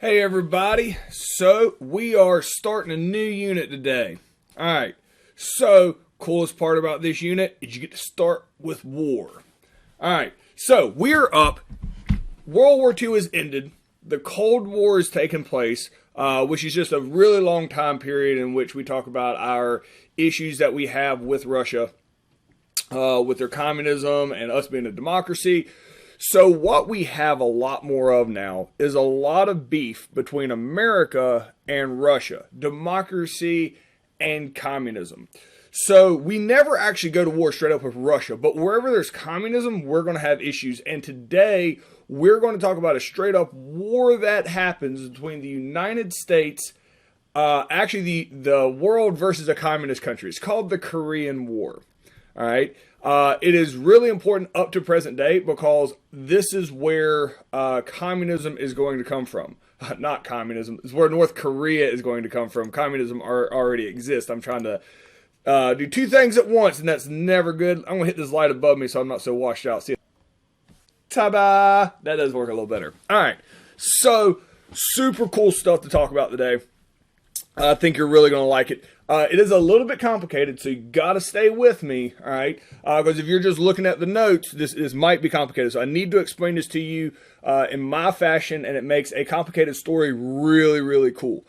Hey everybody, so we are starting a new unit today. Alright, so coolest part about this unit is you get to start with war. Alright, so we're up. World War II has ended. The Cold War has taken place, which is just a really long time period in which we talk about our issues that we have with Russia, with their communism and us being a democracy. So what we have a lot more of now is a lot of beef between America and Russia, democracy and communism. So we never actually go to war straight up with Russia, but wherever there's communism, we're going to have issues. And today we're going to talk about a straight up war that happens between the United States, actually the world versus a communist country. It's called the Korean War. All right. It is really important up to present day because this is where communism is going to come from. Not communism. It's where North Korea is going to come from. Communism already exists. I'm trying to do two things at once, and that's never good. I'm going to hit this light above me so I'm not so washed out. See, ta-da! That does work a little better. All right. So, super cool stuff to talk about today. I think you're really going to like it. It is a little bit complicated, so you got to stay with me, all right? Because if you're just looking at the notes, this might be complicated. So I need to explain this to you in my fashion, and it makes a complicated story really, really cool.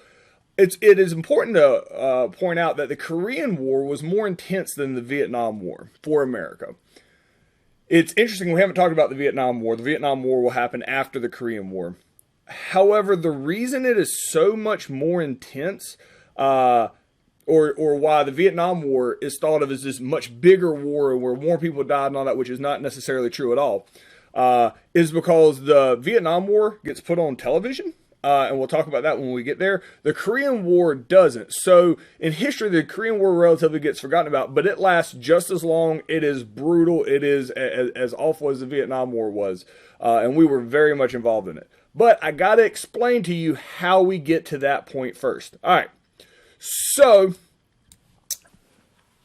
It is important to point out that the Korean War was more intense than the Vietnam War for America. It's interesting, we haven't talked about the Vietnam War. The Vietnam War will happen after the Korean War. However, the reason it is so much more intense, or why the Vietnam War is thought of as this much bigger war where more people died and all that, which is not necessarily true at all, is because the Vietnam War gets put on television, and we'll talk about that when we get there. The Korean War doesn't. So in history, the Korean War relatively gets forgotten about, but it lasts just as long. It is brutal. It is as awful as the Vietnam War was, and we were very much involved in it. But I got to explain to you how we get to that point first. All right. So,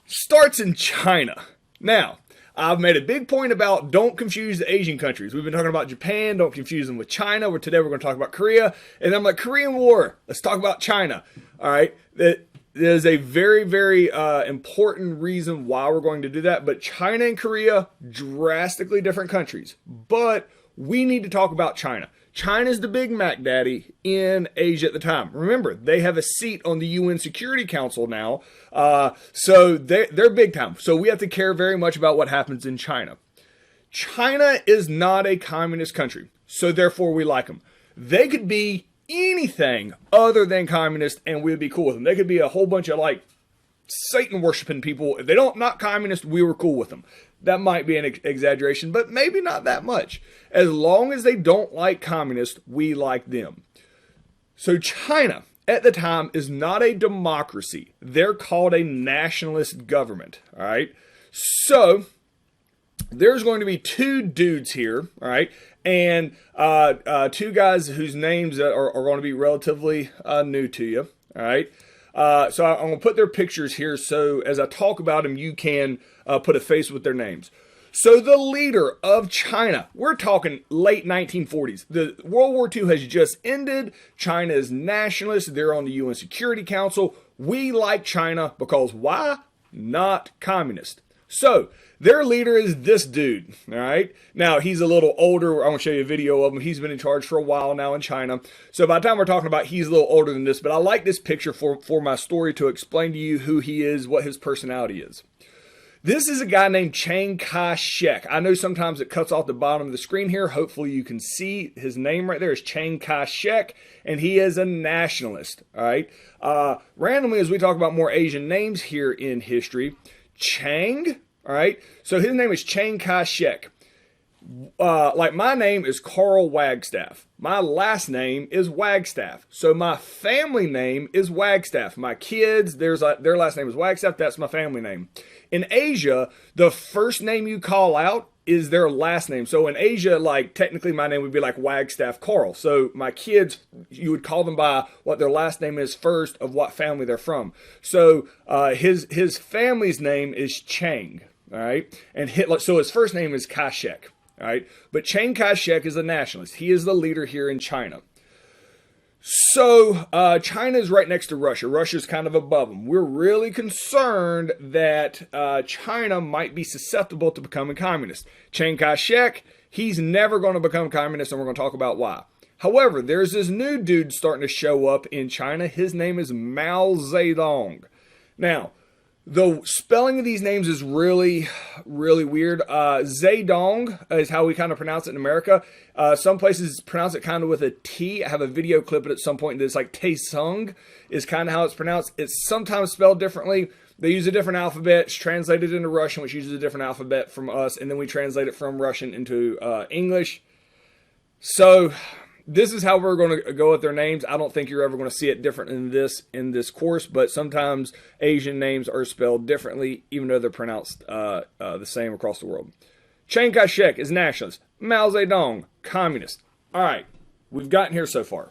starts in China. Now, I've made a big point about don't confuse the Asian countries. We've been talking about Japan, don't confuse them with China. Today we're going to talk about Korea. And I'm like, Korean War, let's talk about China. All right. There's a very, very important reason why we're going to do that. But China and Korea, drastically different countries. But we need to talk about China. China's the Big Mac Daddy in Asia at the time. Remember, they have a seat on the UN Security Council now, so they're big time. So we have to care very much about what happens in China. China is not a communist country, so therefore we like them. They could be anything other than communist, and we'd be cool with them. They could be a whole bunch of like Satan worshiping people. If they not communist, we were cool with them. That might be an exaggeration, but maybe not that much. As long as they don't like communists, we like them. So China, at the time, is not a democracy. They're called a nationalist government, all right? So there's going to be two dudes here, all right? And two guys whose names are going to be relatively new to you, all right? So I'm going to put their pictures here so as I talk about them, you can put a face with their names. So the leader of China, we're talking late 1940s. The World War II has just ended. China is nationalist. They're on the UN Security Council. We like China because why? Not communist. So their leader is this dude, all right? Now, he's a little older. I'm going to show you a video of him. He's been in charge for a while now in China. So by the time we're talking about, he's a little older than this, but I like this picture for my story to explain to you who he is, what his personality is. This is a guy named Kai-Shek. I know sometimes it cuts off the bottom of the screen here. Hopefully you can see his name right there is Kai-Shek, and he is a nationalist, all right? Randomly, as we talk about more Asian names here in history, Chang, all right? So his name is Kai-Shek. Like my name is Carl Wagstaff. My last name is Wagstaff. So my family name is Wagstaff. My kids, their last name is Wagstaff. That's my family name. In Asia, the first name you call out is their last name. So in Asia, like technically my name would be like Wagstaff Carl. So my kids, you would call them by what their last name is first of what family they're from. So his family's name is Chang. All right. And so his first name is Kai-Shek. All right. But Chiang Kai-Shek is a nationalist. He is the leader here in China. So China is right next to Russia. Russia's kind of above them. We're really concerned that China might be susceptible to becoming communist. Chiang Kai-Shek, he's never going to become communist, and we're going to talk about why. However, there's this new dude starting to show up in China. His name is Mao Zedong. Now, the spelling of these names is really, really weird. Zedong is how we kind of pronounce it in America. Some places pronounce it kind of with a T. I have a video clip at some point that's like Taesung is kind of how it's pronounced. It's sometimes spelled differently. They use a different alphabet. It's translated into Russian, which uses a different alphabet from us, and then we translate it from Russian into English. So this is how we're going to go with their names. I don't think you're ever going to see it different in this course, but sometimes Asian names are spelled differently, even though they're pronounced the same across the world. Chiang Kai-Shek is nationalist. Mao Zedong, communist. All right, we've gotten here so far.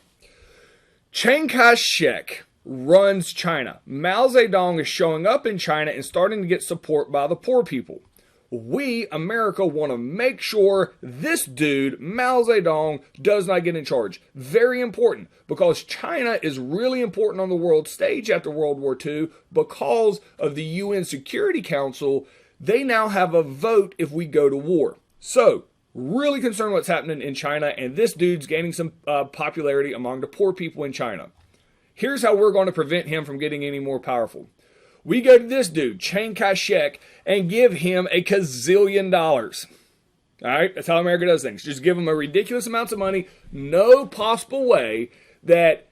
Chiang Kai-Shek runs China. Mao Zedong is showing up in China and starting to get support by the poor people. We, America, want to make sure this dude, Mao Zedong, does not get in charge. Very important, because China is really important on the world stage after World War II because of the UN Security Council. They now have a vote if we go to war. So, really concerned what's happening in China, and this dude's gaining some popularity among the poor people in China. Here's how we're going to prevent him from getting any more powerful. We go to this dude, Chiang Kai-Shek, and give him a gazillion dollars. All right, that's how America does things. Just give him a ridiculous amounts of money. No possible way that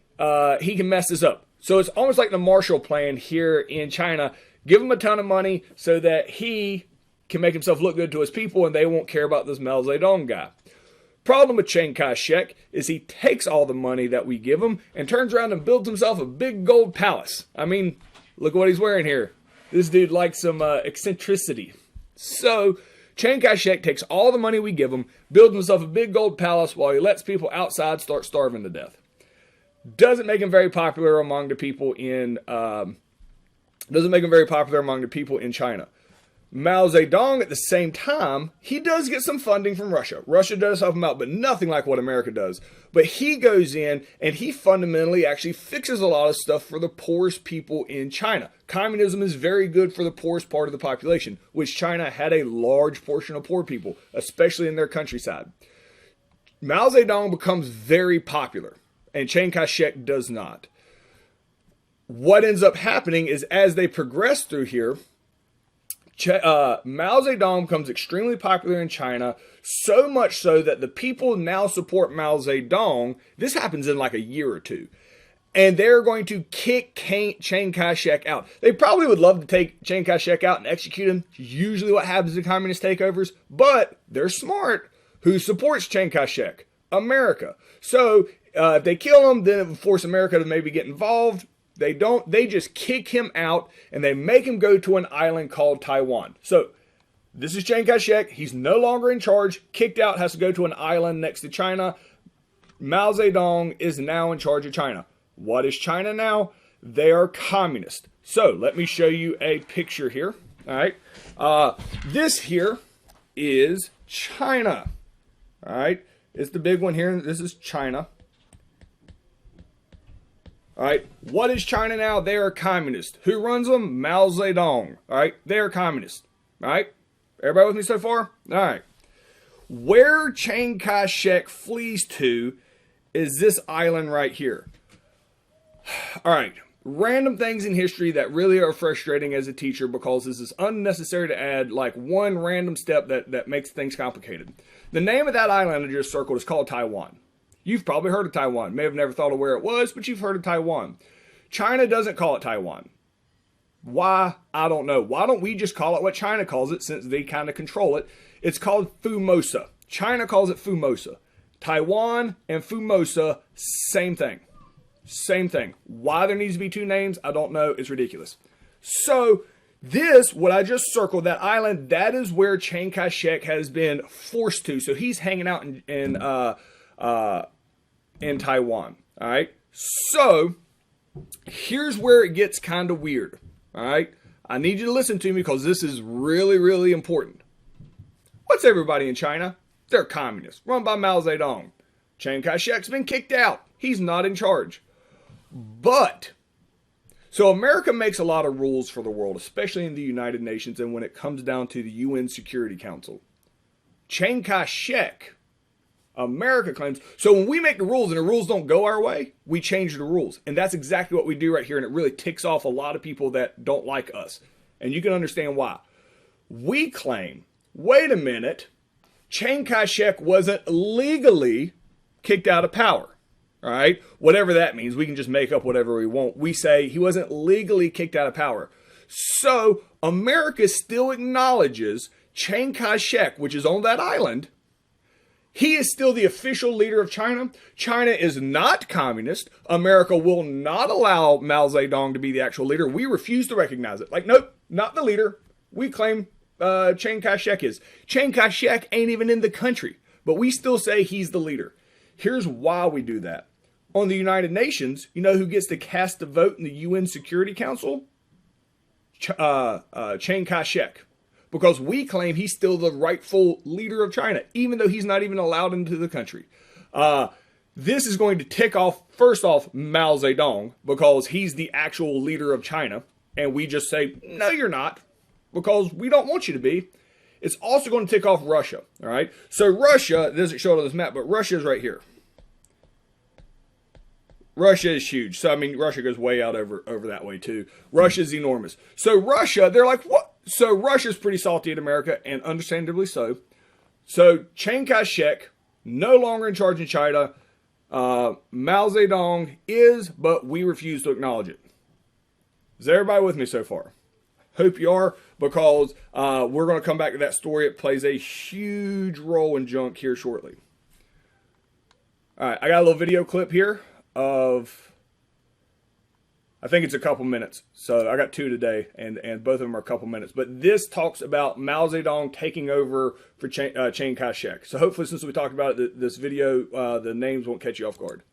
he can mess this up. So it's almost like the Marshall Plan here in China. Give him a ton of money so that he can make himself look good to his people, and they won't care about this Mao Zedong guy. Problem with Chiang Kai-Shek is he takes all the money that we give him and turns around and builds himself a big gold palace. I mean, look at what he's wearing here. This dude likes some eccentricity. So, Chiang Kai-Shek takes all the money we give him, builds himself a big gold palace while he lets people outside start starving to death. Doesn't make him very popular among the people in China. Mao Zedong, at the same time, he does get some funding from Russia. Russia does help him out, but nothing like what America does. But he goes in and he fundamentally actually fixes a lot of stuff for the poorest people in China. Communism is very good for the poorest part of the population, which China had a large portion of poor people, especially in their countryside. Mao Zedong becomes very popular, and Chiang Kai-Shek does not. What ends up happening is as they progress through here, Mao Zedong becomes extremely popular in China, so much so that the people now support Mao Zedong. This happens in like a year or two. And they're going to kick Chiang Kai-Shek out. They probably would love to take Chiang Kai-Shek out and execute him. Usually what happens in communist takeovers. But they're smart. Who supports Chiang Kai-Shek? America. So if they kill him, then it would force America to maybe get involved. They don't. They just kick him out and they make him go to an island called Taiwan. So this is Chiang Kai-Shek. He's no longer in charge. Kicked out, has to go to an island next to China. Mao Zedong is now in charge of China. What is China now? They are communist. So let me show you a picture here. All right. This here is China. All right. It's the big one here. This is China. All right, what is China now? They are communist. Who runs them? Mao Zedong. All right, they are communist. All right, everybody with me so far? All right. Where Chiang Kai-Shek flees to is this island right here. All right, random things in history that really are frustrating as a teacher because this is unnecessary to add like one random step that makes things complicated. The name of that island I just circled is called Taiwan. You've probably heard of Taiwan. May have never thought of where it was, but you've heard of Taiwan. China doesn't call it Taiwan. Why? I don't know. Why don't we just call it what China calls it since they kind of control it? It's called Formosa. China calls it Formosa. Taiwan and Formosa, same thing. Same thing. Why there needs to be two names, I don't know. It's ridiculous. So this, what I just circled, that island, that is where Chiang Kai-Shek has been forced to. So he's hanging out in Taiwan. All right. So here's where it gets kind of weird. All right. I need you to listen to me because this is really, really important. What's everybody in China? They're communists, run by Mao Zedong. Chiang Kai-Shek's been kicked out. He's not in charge. But, so America makes a lot of rules for the world, especially in the United Nations and when it comes down to the UN Security Council. Chiang Kai-Shek, America claims, so when we make the rules and the rules don't go our way, we change the rules. And that's exactly what we do right here. And it really ticks off a lot of people that don't like us. And you can understand why. We claim, wait a minute, Chiang Kai-Shek wasn't legally kicked out of power. All right? Whatever that means, we can just make up whatever we want. We say he wasn't legally kicked out of power. So America still acknowledges Chiang Kai-Shek, which is on that island. He is still the official leader of China. China is not communist. America will not allow Mao Zedong to be the actual leader. We refuse to recognize it. Like, nope, not the leader. We claim Chiang Kai-Shek is. Chiang Kai-Shek ain't even in the country, but we still say he's the leader. Here's why we do that. On the United Nations, you know who gets to cast a vote in the UN Security Council? Chiang Kai-Shek. Because we claim he's still the rightful leader of China, even though he's not even allowed into the country. This is going to tick off, first off, Mao Zedong, because he's the actual leader of China. And we just say, no, you're not, because we don't want you to be. It's also going to tick off Russia, all right? So Russia, it doesn't show it on this map, but Russia is right here. Russia is huge. So, I mean, Russia goes way out over that way, too. Russia is enormous. So Russia, they're like, what? So Russia's pretty salty at America, and understandably so. So Chiang Kai-Shek, no longer in charge in China. Mao Zedong is, but we refuse to acknowledge it. Is everybody with me so far? Hope you are, because we're going to come back to that story. It plays a huge role in junk here shortly. All right, I got a little video clip here of, I think it's a couple minutes. So I got two today, and both of them are a couple minutes. But this talks about Mao Zedong taking over for Chiang Kai-Shek. So hopefully, since we talked about it, this video, the names won't catch you off guard.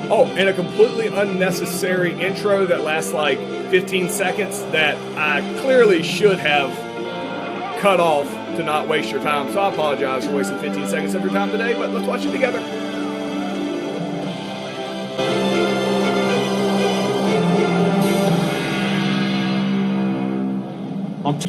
Oh, and a completely unnecessary intro that lasts like 15 seconds that I clearly should have cut off to not waste your time. So I apologize for wasting 15 seconds of your time today, but let's watch it together.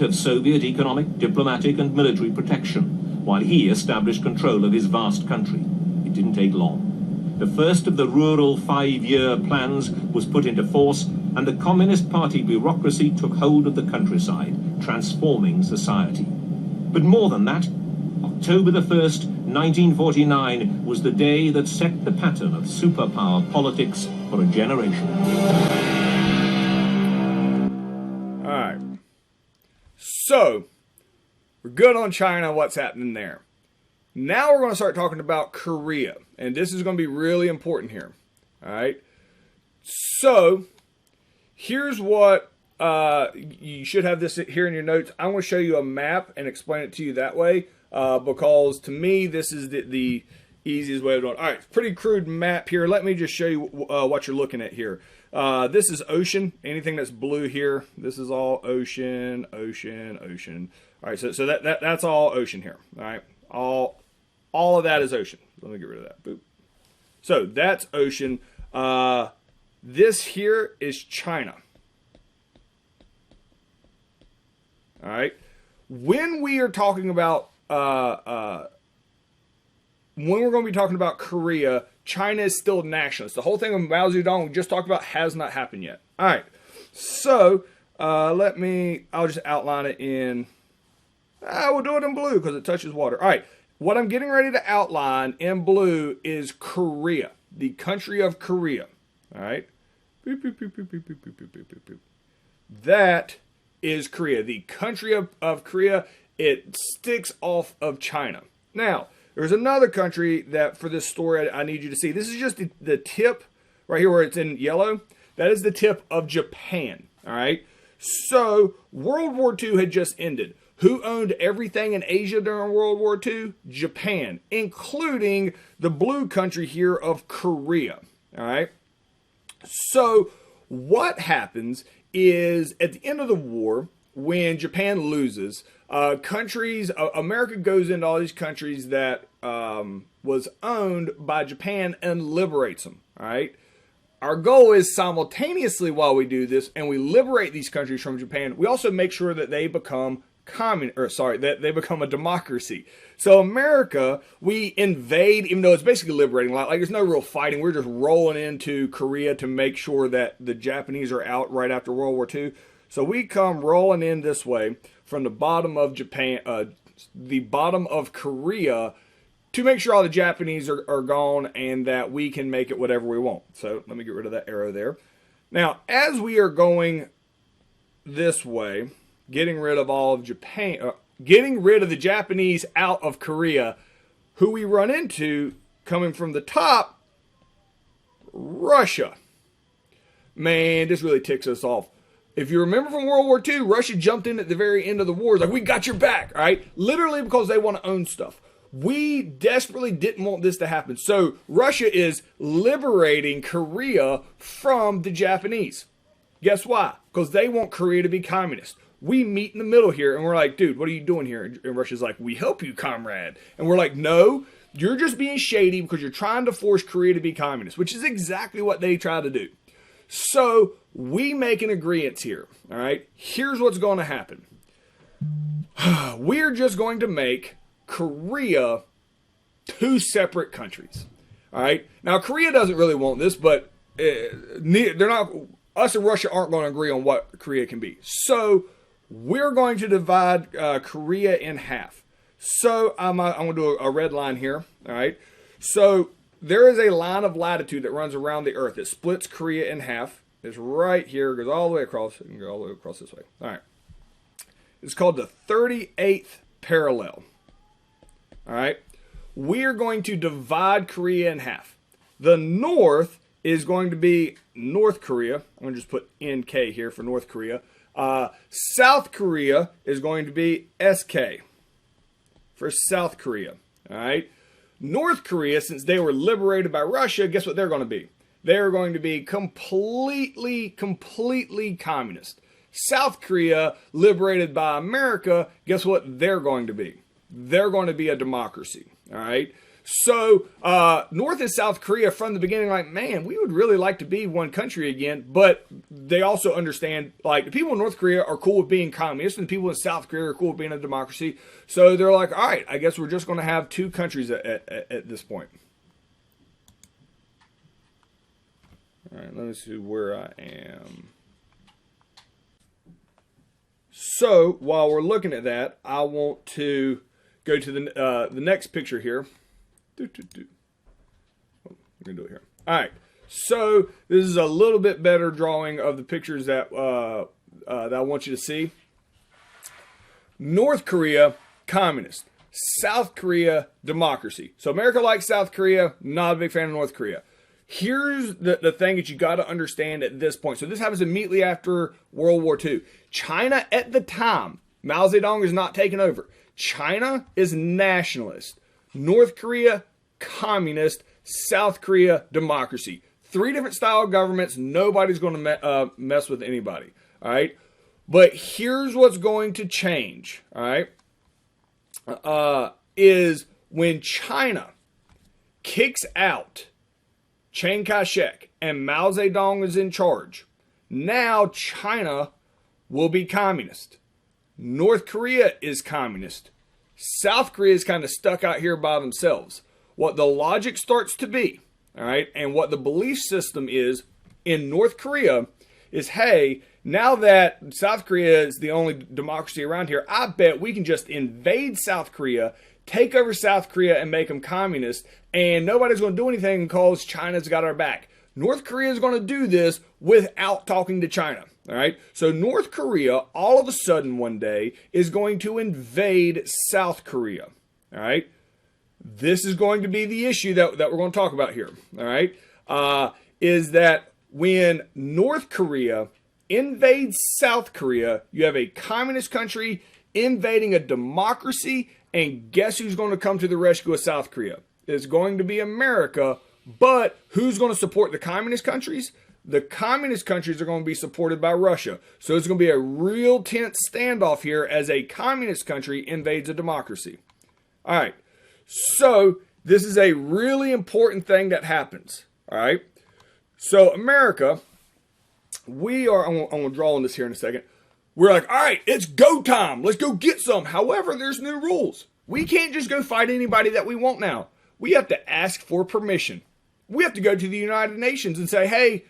Of Soviet economic, diplomatic and military protection, while he established control of his vast country. It didn't take long. The first of the rural 5-year plans was put into force, and the Communist Party bureaucracy took hold of the countryside, transforming society. But more than that, October the 1st, 1949 was the day that set the pattern of superpower politics for a generation. All right. So, we're good on China, what's happening there. Now we're going to start talking about Korea. And this is going to be really important here. All right. So, here's what, you should have this here in your notes. I'm going to show you a map and explain it to you that way. Because to me, this is the easiest way of doing it. All right, pretty crude map here. Let me just show you what you're looking at here. This is ocean. Anything that's blue here, this is all ocean, ocean, ocean. All right, so that's all ocean here. All right, all of that is ocean. Let me get rid of that. Boop. So that's ocean. This here is China. All right. When we are talking about when we're going to be talking about Korea, China is still nationalist. The whole thing of Mao Zedong we just talked about has not happened yet. All right. So I'll just outline it in, we'll do it in blue because it touches water. All right. What I'm getting ready to outline in blue is Korea, the country of Korea. All right. Boop, boop, boop, boop, boop, boop, boop, boop, boop, boop. That is Korea, the country of Korea. It sticks off of China. Now, there's another country that for this story I need you to see. This is just the tip right here where it's in yellow. That is the tip of Japan. All right. So World War II had just ended. Who owned everything in Asia during World War II? Japan, including the blue country here of Korea. All right. So what happens is at the end of the war, when Japan loses, America goes into all these countries that was owned by Japan and liberates them. All right. Our goal is simultaneously while we do this and we liberate these countries from Japan, we also make sure that they become that they become a democracy. So America, we invade, even though it's basically liberating, like there's no real fighting. We're just rolling into Korea to make sure that the Japanese are out right after World War II. So we come rolling in this way from the bottom of Japan, the bottom of Korea, to make sure all the Japanese are gone and that we can make it whatever we want. So let me get rid of that arrow there. Now, as we are going this way, getting rid of all of Japan, getting rid of the Japanese out of Korea, who we run into coming from the top, Russia. Man, this really ticks us off. If you remember from World War II, Russia jumped in at the very end of the war. Like, we got your back, all right? Literally because they want to own stuff. We desperately didn't want this to happen. So Russia is liberating Korea from the Japanese. Guess why? Because they want Korea to be communist. We meet in the middle here and we're like, dude, what are you doing here? And Russia's like, we help you, comrade. And we're like, no, you're just being shady because you're trying to force Korea to be communist, which is exactly what they try to do. So we make an agreement here. All right. Here's what's going to happen. We're just going to make Korea two separate countries. All right. Now, Korea doesn't really want this, but they're not. Us and Russia aren't going to agree on what Korea can be. So we're going to divide Korea in half. So I'm going to do a red line here. All right. So there is a line of latitude that runs around the Earth. It splits Korea in half. It's right here. Goes all the way across. It can go all the way across this way. All right. It's called the 38th Parellel. All right. We are going to divide Korea in half. The north is going to be North Korea. I'm going to just put NK here for North Korea. South Korea is going to be SK for South Korea. All right. North Korea, since they were liberated by Russia, guess what they're going to be? They're going to be completely communist. South Korea, liberated by America, guess what they're going to be? They're going to be a democracy. All right. So North and South Korea from the beginning, like, man, we would really like to be one country again. But they also understand, like, the people in North Korea are cool with being communist and the people in South Korea are cool with being a democracy. So they're like, all right, I guess we're just going to have two countries at this point. All right, let me see where I am. So while we're looking at that, I want to go to the next picture here. We're going to do it here. All right. So this is a little bit better drawing of the pictures that I want you to see. North Korea, communist. South Korea, democracy. So America likes South Korea, not a big fan of North Korea. Here's the thing that you got to understand at this point. So this happens immediately after World War II. China at the time, Mao Zedong is not taking over. China is nationalist. North Korea, communist. South Korea, democracy. Three different style governments. Nobody's going to mess with anybody. All right. But here's what's going to change. All right. Is when China kicks out Chiang Kai-Shek and Mao Zedong is in charge. Now China will be communist. North Korea is communist. South Korea is kind of stuck out here by themselves. What the logic starts to be, all right, and what the belief system is in North Korea is, hey, now that South Korea is the only democracy around here, I bet we can just invade South Korea, take over South Korea and make them communist, and nobody's going to do anything because China's got our back. North Korea is going to do this without talking to China. All right. So North Korea, all of a sudden one day, is going to invade South Korea. All right. This is going to be the issue that we're going to talk about here. All right. Is that when North Korea invades South Korea, you have a communist country invading a democracy, and guess who's going to come to the rescue of South Korea? It's going to be America, but who's going to support the communist countries? The communist countries are going to be supported by Russia. So it's going to be a real tense standoff here as a communist country invades a democracy. All right. So this is a really important thing that happens. All right. So America, I'm going to draw on this here in a second. We're like, all right, it's go time. Let's go get some. However, there's new rules. We can't just go fight anybody that we want now. We have to ask for permission. We have to go to the United Nations and say, hey,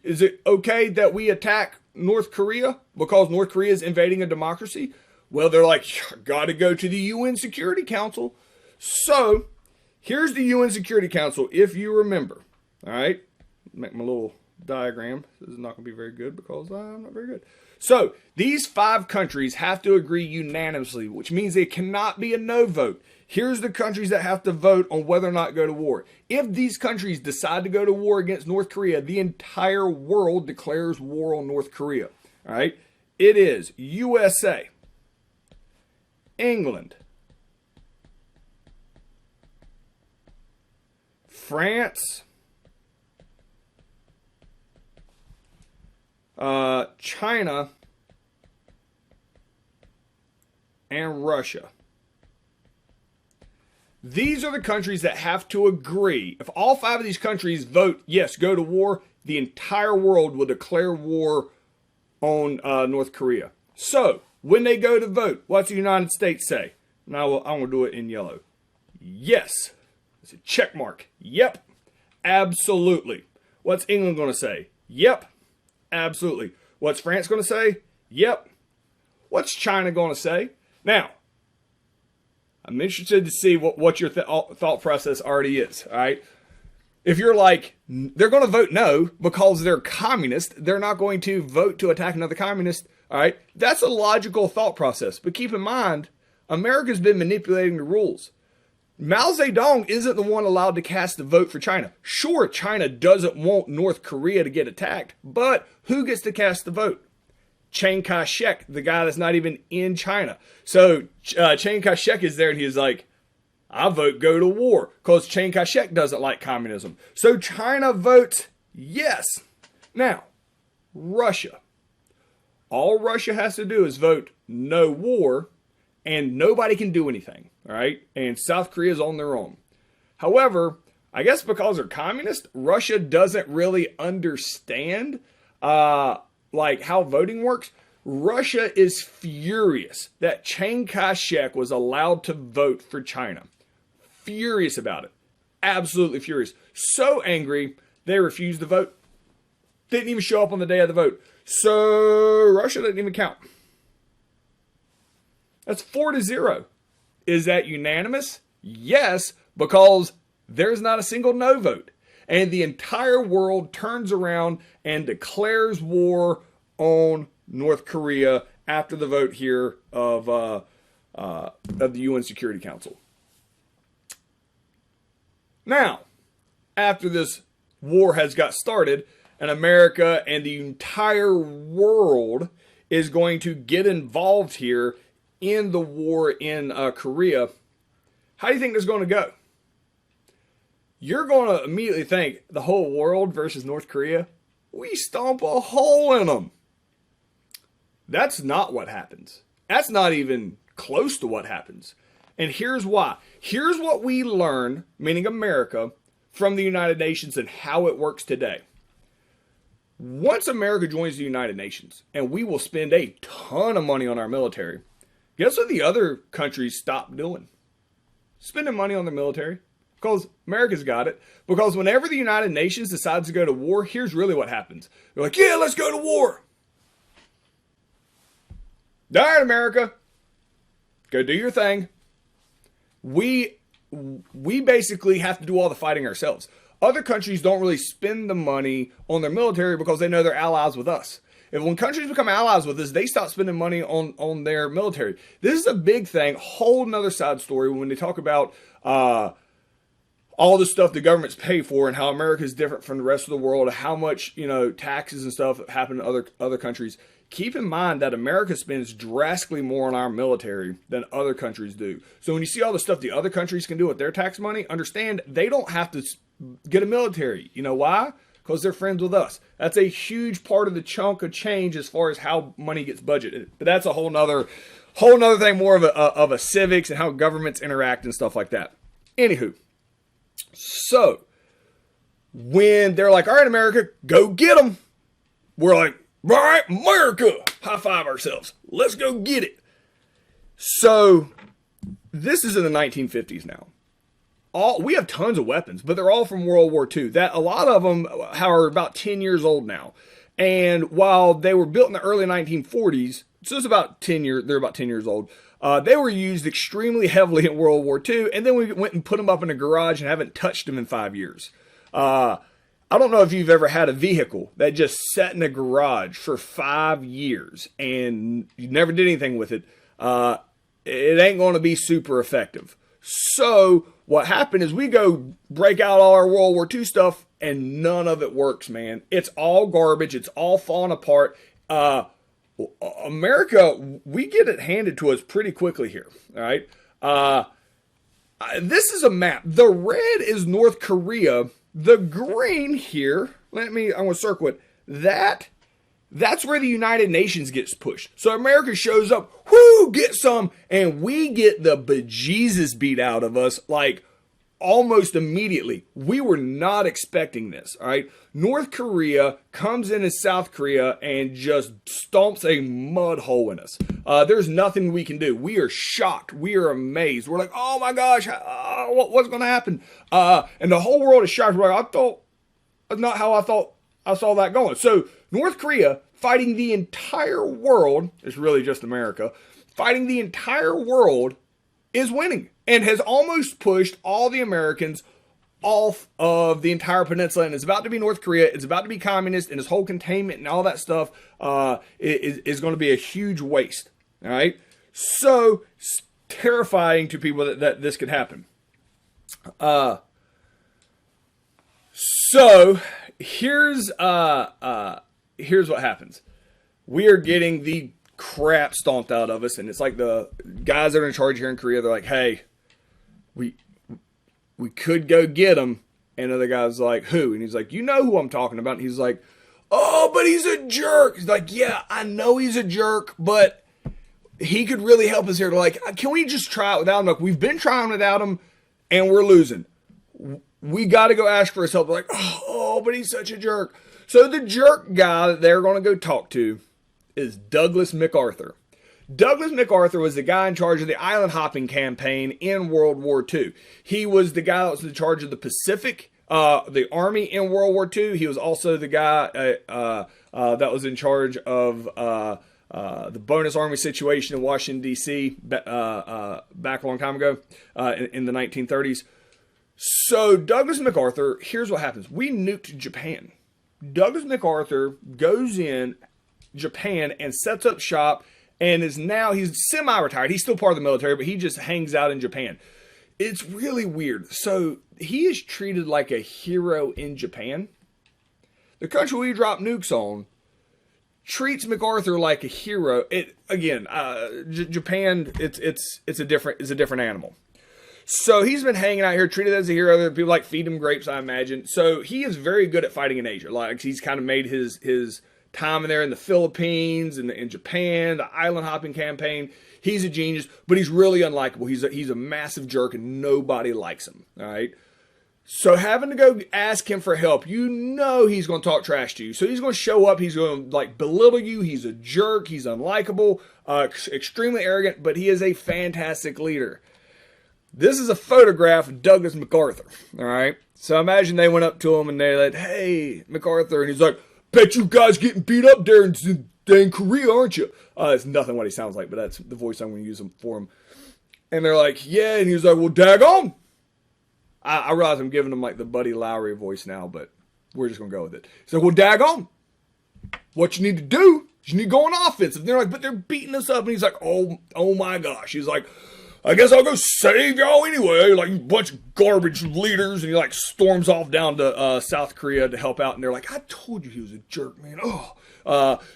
is it okay that we attack North Korea because North Korea is invading a democracy? Well, they're like, got to go to the UN Security Council. So here's the UN Security Council, if you remember. All right, make my little diagram. This is not going to be very good because I'm not very good. So these 5 countries have to agree unanimously, which means there cannot be a no vote. Here's the countries that have to vote on whether or not to go to war. If these countries decide to go to war against North Korea, the entire world declares war on North Korea. All right, it is USA, England, France, China, and Russia. These are the countries that have to agree. If all 5 of these countries vote, yes, go to war, the entire world will declare war on North Korea. So, when they go to vote, what's the United States say? Now, I'm going to do it in yellow. Yes. It's a check mark. Yep. Absolutely. What's England going to say? Yep. Absolutely. What's France going to say? Yep. What's China going to say? Now, I'm interested to see what your thought process already is, all right? If you're like, they're going to vote no because they're communist, they're not going to vote to attack another communist, all right? That's a logical thought process. But keep in mind, America's been manipulating the rules. Mao Zedong isn't the one allowed to cast the vote for China. Sure, China doesn't want North Korea to get attacked, but who gets to cast the vote? Chiang Kai-Shek, the guy that's not even in China. So Chiang Kai-Shek is there and he's like, I vote go to war because Chiang Kai-Shek doesn't like communism. So China votes yes. Now, Russia. All Russia has to do is vote no war and nobody can do anything, all right? And South Korea is on their own. However, I guess because they're communist, Russia doesn't really understand like how voting works. Russia is furious that Chiang Kai-Shek was allowed to vote for China. Furious about it. Absolutely furious. So angry, they refused to vote. Didn't even show up on the day of the vote. So Russia didn't even count. That's 4-0. Is that unanimous? Yes, because there's not a single no vote. And the entire world turns around and declares war on North Korea after the vote here of the UN Security Council. Now, after this war has got started, and America and the entire world is going to get involved here in the war in Korea, how do you think this is going to go? You're going to immediately think the whole world versus North Korea, we stomp a hole in them. That's not what happens. That's not even close to what happens. And here's why. Here's what we learn, meaning America, from the United Nations and how it works today. Once America joins the United Nations, and we will spend a ton of money on our military, guess what the other countries stop doing? Spending money on their military. Because America's got it. Because whenever the United Nations decides to go to war, here's really what happens. They're like, yeah, let's go to war. All right, America. Go do your thing. We basically have to do all the fighting ourselves. Other countries don't really spend the money on their military because they know they're allies with us. When countries become allies with us, they stop spending money on their military. This is a big thing. Whole nother side story when they talk about all the stuff the governments pay for and how America is different from the rest of the world, how much, taxes and stuff happen in other countries. Keep in mind that America spends drastically more on our military than other countries do. So when you see all the stuff the other countries can do with their tax money, understand they don't have to get a military. You know why? because they're friends with us. That's a huge part of the chunk of change as far as how money gets budgeted. But that's a whole nother thing, more of a civics and how governments interact and stuff like that. Anywho, so when they're like, all right, America, go get them. We're like, all right, America, high five ourselves. Let's go get it. So this is in the 1950s now. We have tons of weapons, but they're all from World War II. That a lot of them are about 10 years old now. And while they were built in the early 1940s, so it's about 10 years, they're about 10 years old. They were used extremely heavily in World War II, and then we went and put them up in a garage and haven't touched them in 5 years. I don't know if you've ever had a vehicle that just sat in a garage for 5 years and you never did anything with it. It ain't going to be super effective. So what happened is we go break out all our World War II stuff and none of it works, man. It's all garbage. It's all falling apart. America, we get it handed to us pretty quickly here. All right. This is a map. The red is North Korea. The green here, I'm going to circle it. That's where the United Nations gets pushed. So America shows up, whoo, get some, and we get the bejesus beat out of us like almost immediately. We were not expecting this, all right? North Korea comes in as South Korea and just stomps a mud hole in us. There's nothing we can do. We are shocked. We are amazed. We're like, oh my gosh, what's going to happen? And the whole world is shocked. We're like, that's not how I thought I saw that going. So North Korea fighting the entire world, it's really just America, fighting the entire world is winning and has almost pushed all the Americans off of the entire peninsula, and it's about to be North Korea. It's about to be communist, and this whole containment and all that stuff is going to be a huge waste. All right, so it's terrifying to people that this could happen. So here's what happens. We are getting the crap stomped out of us, and it's like the guys that are in charge here in Korea. They're like, "Hey, we could go get him." And the guy's like, "Who?" And he's like, "You know who I'm talking about." And he's like, "Oh, but he's a jerk." He's like, "Yeah, I know he's a jerk, but he could really help us here." They're like, "Can we just try it without him?" Like, we've been trying without him, and we're losing. We got to go ask for his help. They're like, "Oh, but he's such a jerk." So the jerk guy that they're going to go talk to is Douglas MacArthur. Douglas MacArthur was the guy in charge of the island hopping campaign in World War II. He was the guy that was in charge of the Pacific, the Army in World War II. He was also the guy that was in charge of the bonus Army situation in Washington, D.C. back a long time ago in the 1930s. So Douglas MacArthur, here's what happens. We nuked Japan. Douglas MacArthur goes in Japan and sets up shop and he's semi-retired. He's still part of the military, but he just hangs out in Japan. It's really weird. So he is treated like a hero in Japan. The country we drop nukes on treats MacArthur like a hero. Japan, it's a different animal. So he's been hanging out here, treated as a hero. Other people like feed him grapes, I imagine. So he is very good at fighting in Asia. Like, he's kind of made his time in there in the Philippines and in Japan, the island hopping campaign. He's a genius, but he's really unlikable. He's a massive jerk and nobody likes him. All right. So having to go ask him for help, he's going to talk trash to you. So he's going to show up. He's going to belittle you. He's a jerk. He's unlikable, extremely arrogant, but he is a fantastic leader. This is a photograph of Douglas MacArthur, all right? So imagine they went up to him and they're like, "Hey, MacArthur," and he's like, "Bet you guys getting beat up there in Korea, aren't you?" It's nothing what he sounds like, but that's the voice I'm going to use for him. And they're like, "Yeah," and he's like, "Well, daggone." I realize I'm giving him like the Buddy Lowry voice now, but we're just going to go with it. He's like, "Well, daggone. What you need to do is you need to go on offensive." And they're like, "But they're beating us up." And he's like, oh my gosh. He's like, "I guess I'll go save y'all anyway, like a bunch of garbage leaders." And he storms off down to South Korea to help out. And they're like, "I told you he was a jerk, man."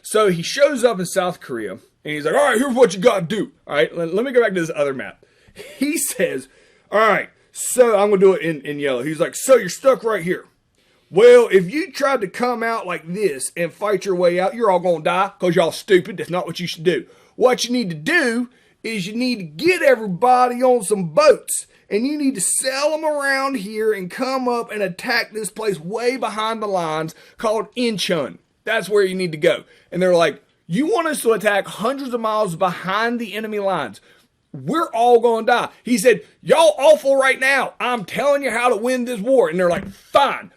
So he shows up in South Korea and he's like, "All right, here's what you got to do." All right, let me go back to this other map. He says, "All right, so I'm going to do it in yellow." He's like, "So you're stuck right here. well, if you tried to come out like this and fight your way out, you're all going to die because y'all stupid. That's not what you should do. What you need to do is you need to get everybody on some boats and you need to sail them around here and come up and attack this place way behind the lines called Incheon. That's where you need to go. And they're like, you want us to attack hundreds of miles behind the enemy lines. We're all going to die. He said, y'all awful right now. I'm telling you how to win this war. And they're like, fine,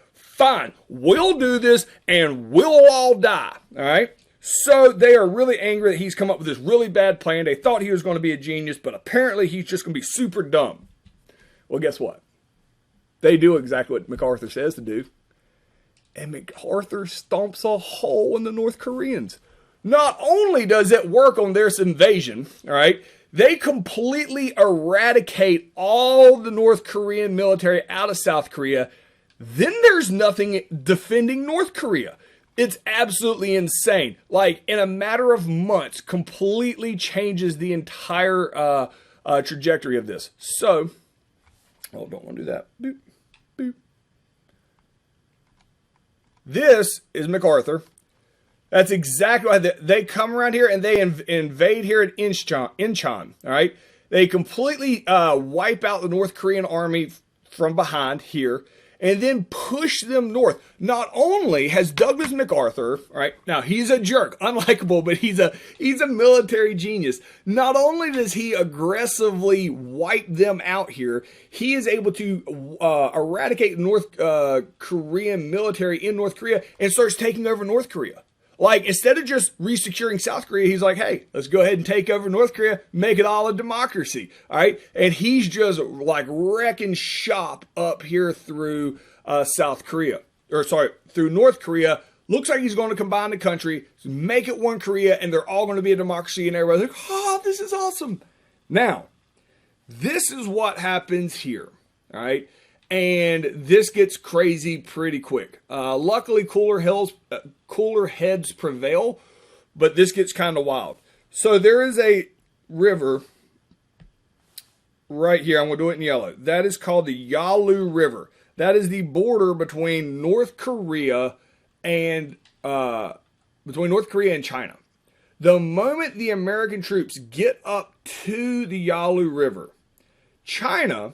we'll do this and we'll all die. All right. So they are really angry that he's come up with this really bad plan. They thought he was going to be a genius, but apparently he's just going to be super dumb. Well, guess what? They do exactly what MacArthur says to do. And MacArthur stomps a hole in the North Koreans. Not only does it work on their invasion, all right, they completely eradicate all the North Korean military out of South Korea. Then there's nothing defending North Korea. It's absolutely insane. Like, in a matter of months, completely changes the entire trajectory of this. So, oh, don't want to do that. Boop, boop. This is MacArthur. That's exactly why they come around here and they invade here at Incheon. All right, they completely wipe out the North Korean army from behind here, and then push them north. Not only has Douglas MacArthur, all right, now he's a jerk, unlikable, but he's a military genius. Not only does he aggressively wipe them out here, he is able to eradicate North Korean military in North Korea and starts taking over North Korea. Like, instead of just resecuring South Korea, he's like, hey, let's go ahead and take over North Korea, make it all a democracy, all right? And he's just, like, wrecking shop up here through through North Korea. Looks like he's going to combine the country, make it one Korea, and they're all going to be a democracy, and everybody's like, oh, this is awesome. Now, this is what happens here, all right? And this gets crazy pretty quick. Luckily, cooler heads prevail, but this gets kind of wild. So there is a river right here. I'm going to do it in yellow. That is called the Yalu River. That is the border between North Korea and China. The moment the American troops get up to the Yalu River, China,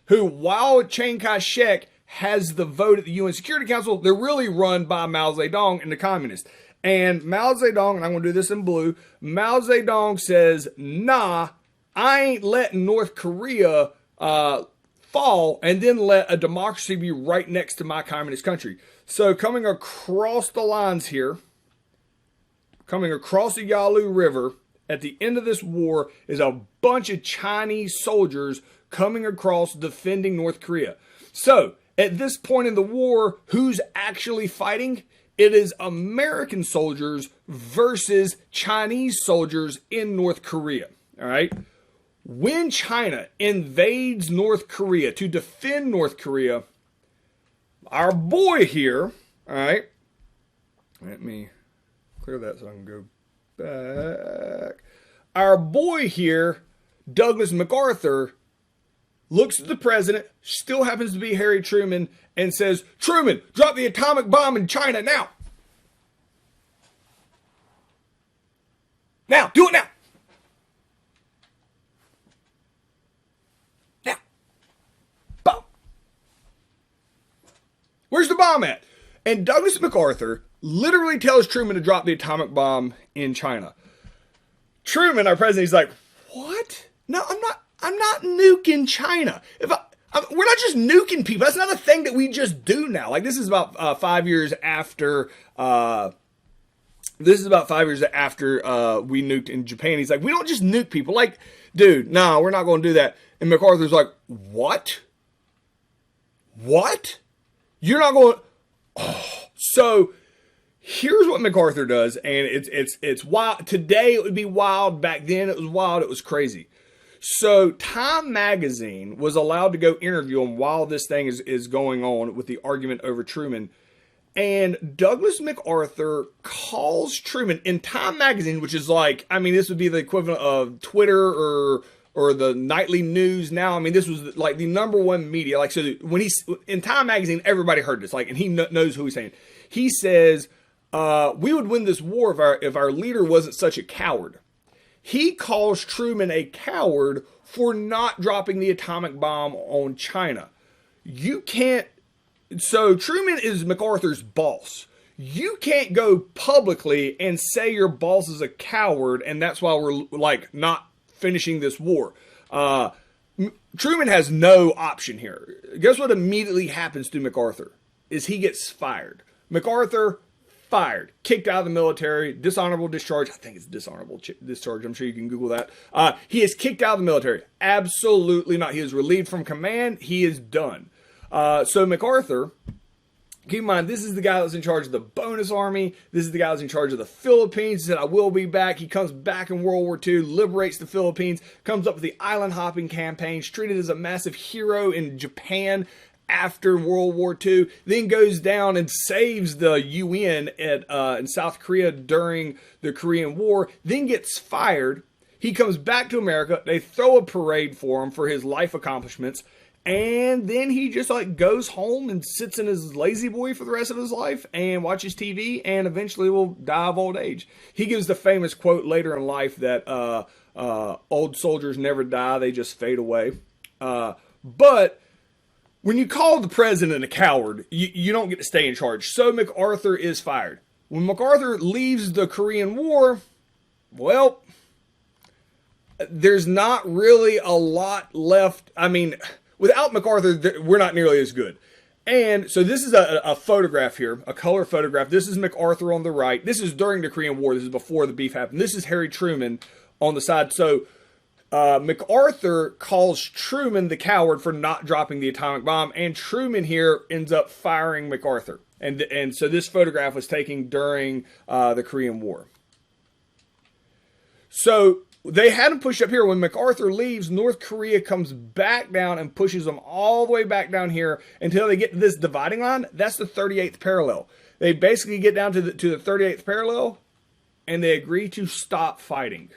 who, while Chiang Kai-Shek has the vote at the UN Security Council, they're really run by Mao Zedong and the communists. And Mao Zedong, and I'm going to do this in blue, Mao Zedong says, nah, I ain't letting North Korea fall and then let a democracy be right next to my communist country. So coming across the lines here, coming across the Yalu River, at the end of this war is a bunch of Chinese soldiers coming across defending North Korea. So, at this point in the war, who's actually fighting? It is American soldiers versus Chinese soldiers in North Korea. All right? When China invades North Korea to defend North Korea, our boy here, all right, let me clear that so I can go back. Our boy here, Douglas MacArthur, looks at the president, still happens to be Harry Truman, and says, Truman, drop the atomic bomb in China now. Now, do it now. Now. Bomb. Where's the bomb at? And Douglas MacArthur literally tells Truman to drop the atomic bomb in China. Truman, our president, he's like, what? No, I'm not nuking China. We're not just nuking people. That's not a thing that we just do now. Like, this is about 5 years after. This is about 5 years after we nuked in Japan. He's like, we don't just nuke people. Like, dude, no, we're not going to do that. And MacArthur's like, what? What? You're not going. Oh. So here's what MacArthur does, and it's wild. Today it would be wild. Back then it was wild. It was crazy. So Time Magazine was allowed to go interview him while this thing is going on with the argument over Truman. And Douglas MacArthur calls Truman in Time Magazine, which is like, I mean, this would be the equivalent of Twitter or or the nightly news now. I mean, this was like the #1 media. Like, so when he's in Time magazine, everybody heard this. Like, and he knows who he's saying. He says, "We would win this war if our leader wasn't such a coward." He calls Truman a coward for not dropping the atomic bomb on China. You can't. So Truman is MacArthur's boss. You can't go publicly and say your boss is a coward, and that's why we're like not finishing this war. Truman has no option here. Guess what immediately happens to MacArthur? Is he gets fired. MacArthur fired, kicked out of the military, dishonorable discharge. I think it's dishonorable discharge. I'm sure you can Google that. He is kicked out of the military. Absolutely not. He is relieved from command. He is done. So MacArthur, keep in mind, this is the guy that was in charge of the bonus army. This is the guy that was in charge of the Philippines. He said, I will be back. He comes back in World War II, liberates the Philippines, comes up with the island hopping campaign, treated as a massive hero in Japan after World War II, then goes down and saves the UN in South Korea during the Korean War, then gets fired. He comes back to America. They throw a parade for him for his life accomplishments. And then he just like goes home and sits in his lazy boy for the rest of his life and watches TV and eventually will die of old age. He gives the famous quote later in life that old soldiers never die, they just fade away. But when you call the president a coward, you don't get to stay in charge. So MacArthur is fired. When MacArthur leaves the Korean War, well, there's not really a lot left. I mean, without MacArthur, we're not nearly as good. And so this is a photograph here, a color photograph. This is MacArthur on the right. This is during the Korean War. This is before the beef happened. This is Harry Truman on the side. So MacArthur calls Truman the coward for not dropping the atomic bomb, and Truman here ends up firing MacArthur. And so this photograph was taken during the Korean War. So they had him pushed up here. When MacArthur leaves, North Korea comes back down and pushes them all the way back down here until they get to this dividing line. That's the 38th parallel. They basically get down to the 38th parallel, and they agree to stop fighting.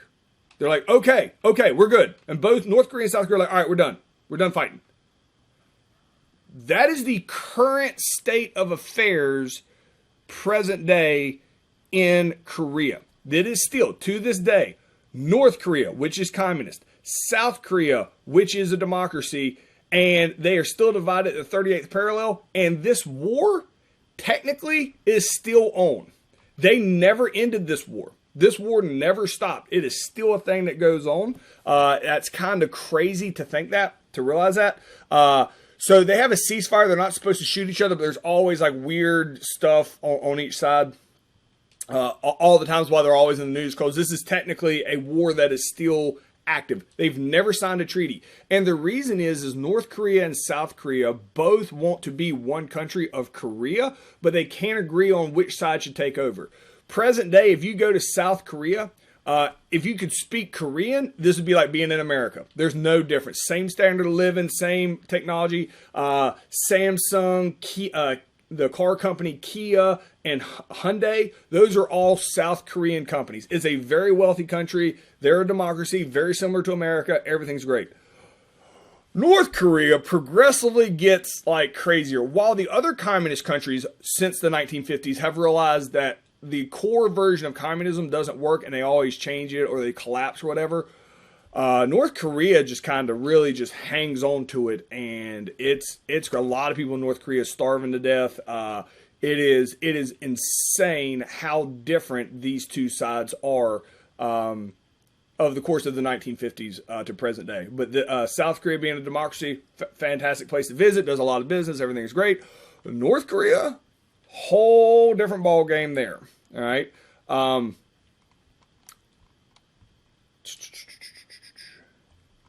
They're like, okay, we're good. And both North Korea and South Korea are like, all right, we're done. We're done fighting. That is the current state of affairs present day in Korea. That is still, to this day, North Korea, which is communist, South Korea, which is a democracy, and they are still divided at the 38th parallel. And this war, technically, is still on. They never ended this war. This war never stopped. It is still a thing that goes on. That's kind of crazy to think that, to realize that. So they have a ceasefire. They're not supposed to shoot each other, but there's always like weird stuff on each side. All the times why they're always in the news, because this is technically a war that is still active. They've never signed a treaty. And the reason is North Korea and South Korea both want to be one country of Korea, but they can't agree on which side should take over. Present day, if you go to South Korea, if you could speak Korean, this would be like being in America. There's no difference. Same standard of living, same technology. Samsung, the car company Kia, and Hyundai, those are all South Korean companies. It's a very wealthy country. They're a democracy, very similar to America. Everything's great. North Korea progressively gets like crazier. While the other communist countries since the 1950s have realized that the core version of communism doesn't work and they always change it or they collapse or whatever, North Korea just kind of really just hangs on to it, and it's a lot of people in North Korea starving to death. It is insane how different these two sides are of the course of the 1950s to present day. But South Korea being a democracy, fantastic place to visit, does a lot of business, everything's great. North Korea, whole different ball game there. All right. All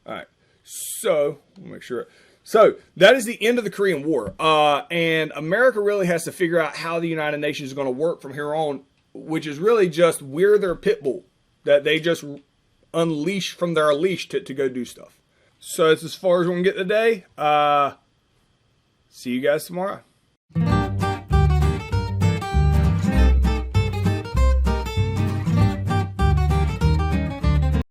right. So we'll make sure. So that is the end of the Korean War. And America really has to figure out how the United Nations is going to work from here on, which is really just we're their pit bull that they just unleash from their leash to go do stuff. So it's as far as we can get today. See you guys tomorrow.